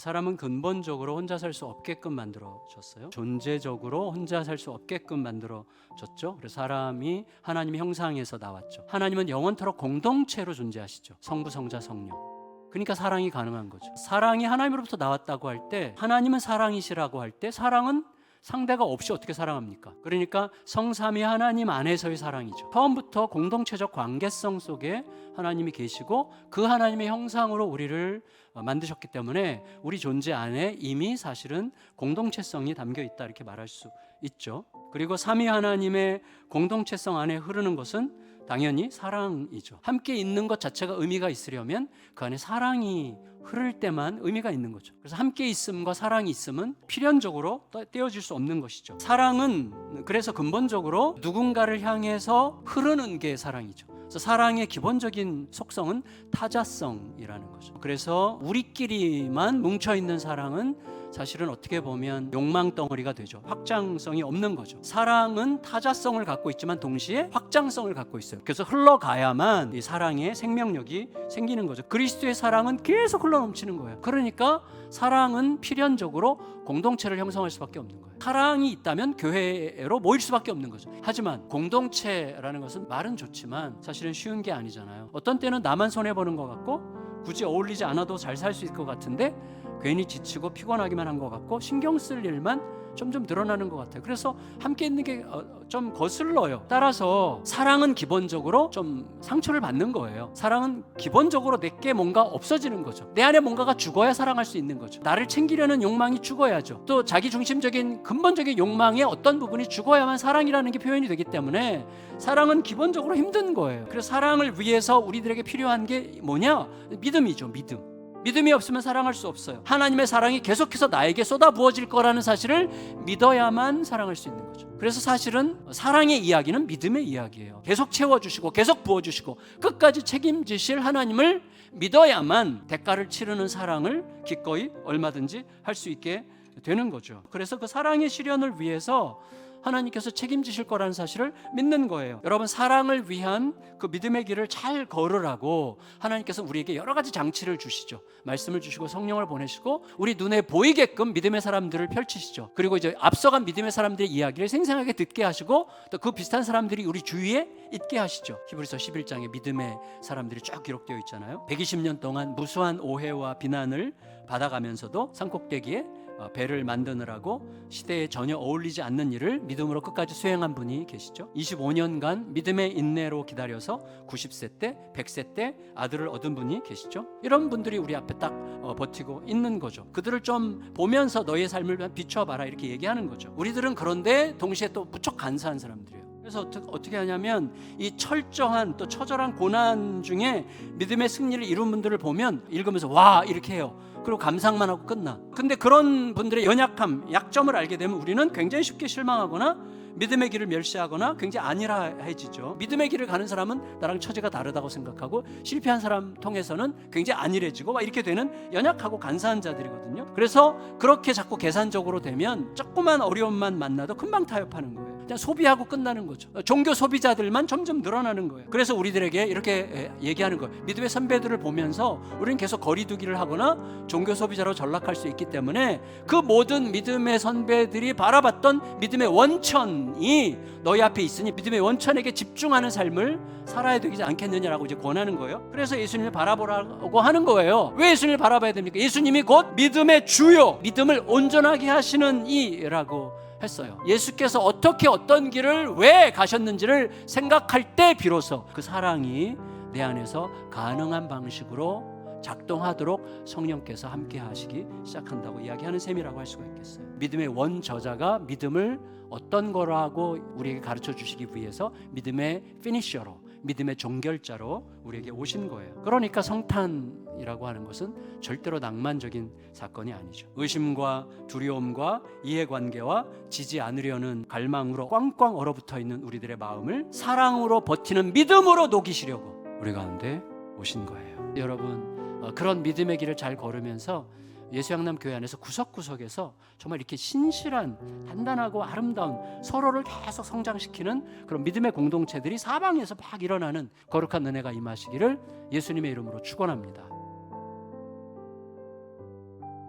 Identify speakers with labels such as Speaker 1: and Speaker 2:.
Speaker 1: 사람은 근본적으로 혼자 살 수 없게끔 만들어졌어요. 존재적으로 혼자 살 수 없게끔 만들어졌죠. 그래서 사람이 하나님의 형상에서 나왔죠. 하나님은 영원토록 공동체로 존재하시죠. 성부, 성자, 성령. 그러니까 사랑이 가능한 거죠. 사랑이 하나님으로부터 나왔다고 할 때, 하나님은 사랑이시라고 할 때, 사랑은 상대가 없이 어떻게 사랑합니까? 그러니까 성삼위 하나님 안에서의 사랑이죠. 처음부터 공동체적 관계성 속에 하나님이 계시고 그 하나님의 형상으로 우리를 만드셨기 때문에 우리 존재 안에 이미 사실은 공동체성이 담겨 있다 이렇게 말할 수 있죠. 그리고 삼위 하나님의 공동체성 안에 흐르는 것은 당연히 사랑이죠. 함께 있는 것 자체가 의미가 있으려면 그 안에 사랑이 흐를 때만 의미가 있는 거죠. 그래서 함께 있음과 사랑이 있음은 필연적으로 떼어질 수 없는 것이죠. 사랑은 그래서 근본적으로 누군가를 향해서 흐르는 게 사랑이죠. 그래서 사랑의 기본적인 속성은 타자성이라는 거죠. 그래서 우리끼리만 뭉쳐있는 사랑은 사실은 어떻게 보면 욕망 덩어리가 되죠. 확장성이 없는 거죠. 사랑은 타자성을 갖고 있지만 동시에 확장성을 갖고 있어요. 그래서 흘러가야만 이 사랑의 생명력이 생기는 거죠. 그리스도의 사랑은 계속 흘러넘치는 거예요. 그러니까 사랑은 필연적으로 공동체를 형성할 수밖에 없는 거예요. 사랑이 있다면 교회로 모일 수밖에 없는 거죠. 하지만 공동체라는 것은 말은 좋지만 사실은 쉬운 게 아니잖아요. 어떤 때는 나만 손해보는 것 같고 굳이 어울리지 않아도 잘 살 수 있을 것 같은데 괜히 지치고 피곤하기만 한 것 같고 신경 쓸 일만 점점 늘어나는 것 같아요. 그래서 함께 있는 게 좀 거슬러요. 따라서 사랑은 기본적으로 좀 상처를 받는 거예요. 사랑은 기본적으로 내게 뭔가 없어지는 거죠. 내 안에 뭔가가 죽어야 사랑할 수 있는 거죠. 나를 챙기려는 욕망이 죽어야죠. 또 자기중심적인 근본적인 욕망의 어떤 부분이 죽어야만 사랑이라는 게 표현이 되기 때문에 사랑은 기본적으로 힘든 거예요. 그래서 사랑을 위해서 우리들에게 필요한 게 뭐냐? 믿음이죠. 믿음이 없으면 사랑할 수 없어요. 하나님의 사랑이 계속해서 나에게 쏟아 부어질 거라는 사실을 믿어야만 사랑할 수 있는 거죠. 그래서 사실은 사랑의 이야기는 믿음의 이야기예요. 계속 채워주시고 계속 부어주시고 끝까지 책임지실 하나님을 믿어야만 대가를 치르는 사랑을 기꺼이 얼마든지 할 수 있게 되는 거죠. 그래서 그 사랑의 실현을 위해서 하나님께서 책임지실 거라는 사실을 믿는 거예요. 여러분, 사랑을 위한 그 믿음의 길을 잘 걸으라고 하나님께서 우리에게 여러 가지 장치를 주시죠. 말씀을 주시고 성령을 보내시고 우리 눈에 보이게끔 믿음의 사람들을 펼치시죠. 그리고 이제 앞서간 믿음의 사람들의 이야기를 생생하게 듣게 하시고 또 그 비슷한 사람들이 우리 주위에 있게 하시죠. 히브리서 11장에 믿음의 사람들이 쭉 기록되어 있잖아요. 120년 동안 무수한 오해와 비난을 받아가면서도 산꼭대기에 배를 만드느라고 시대에 전혀 어울리지 않는 일을 믿음으로 끝까지 수행한 분이 계시죠. 25년간 믿음의 인내로 기다려서 90세 때 100세 때 아들을 얻은 분이 계시죠. 이런 분들이 우리 앞에 딱 버티고 있는 거죠. 그들을 좀 보면서 너의 삶을 비춰봐라 이렇게 얘기하는 거죠. 우리들은 그런데 동시에 또 무척 간사한 사람들이에요. 그래서 어떻게 하냐면 이 철저한 또 처절한 고난 중에 믿음의 승리를 이룬 분들을 보면 읽으면서 와 이렇게 해요. 그리고 감상만 하고 끝나. 근데 그런 분들의 연약함, 약점을 알게 되면 우리는 굉장히 쉽게 실망하거나 믿음의 길을 멸시하거나 굉장히 안일해지죠. 믿음의 길을 가는 사람은 나랑 처지가 다르다고 생각하고 실패한 사람 통해서는 굉장히 안일해지고 막 이렇게 되는 연약하고 간사한 자들이거든요. 그래서 그렇게 자꾸 계산적으로 되면 조그만 어려움만 만나도 금방 타협하는 거예요. 그냥 소비하고 끝나는 거죠. 종교 소비자들만 점점 늘어나는 거예요. 그래서 우리들에게 이렇게 얘기하는 거예요. 믿음의 선배들을 보면서 우리는 계속 거리두기를 하거나 종교 소비자로 전락할 수 있기 때문에 그 모든 믿음의 선배들이 바라봤던 믿음의 원천이 너희 앞에 있으니 믿음의 원천에게 집중하는 삶을 살아야 되지 않겠느냐라고 이제 권하는 거예요. 그래서 예수님을 바라보라고 하는 거예요. 왜 예수님을 바라봐야 됩니까? 예수님이 곧 믿음의 주요, 믿음을 온전하게 하시는 이라고 했어요. 예수께서 어떻게 어떤 길을 왜 가셨는지를 생각할 때 비로소 그 사랑이 내 안에서 가능한 방식으로 작동하도록 성령께서 함께 하시기 시작한다고 이야기하는 셈이라고 할 수가 있겠어요. 믿음의 원저자가 믿음을 어떤 거라고 우리에게 가르쳐 주시기 위해서 믿음의 피니셔로, 믿음의 종결자로 우리에게 오신 거예요. 그러니까 성탄이라고 하는 것은 절대로 낭만적인 사건이 아니죠. 의심과 두려움과 이해관계와 지지 않으려는 갈망으로 꽝꽝 얼어붙어 있는 우리들의 마음을 사랑으로 버티는 믿음으로 녹이시려고 우리 가운데 오신 거예요. 여러분, 그런 믿음의 길을 잘 걸으면서 예수양남 교회 안에서 구석구석에서 정말 이렇게 신실한 단단하고 아름다운 서로를 계속 성장시키는 그런 믿음의 공동체들이 사방에서 막 일어나는 거룩한 은혜가 임하시기를 예수님의 이름으로 축원합니다.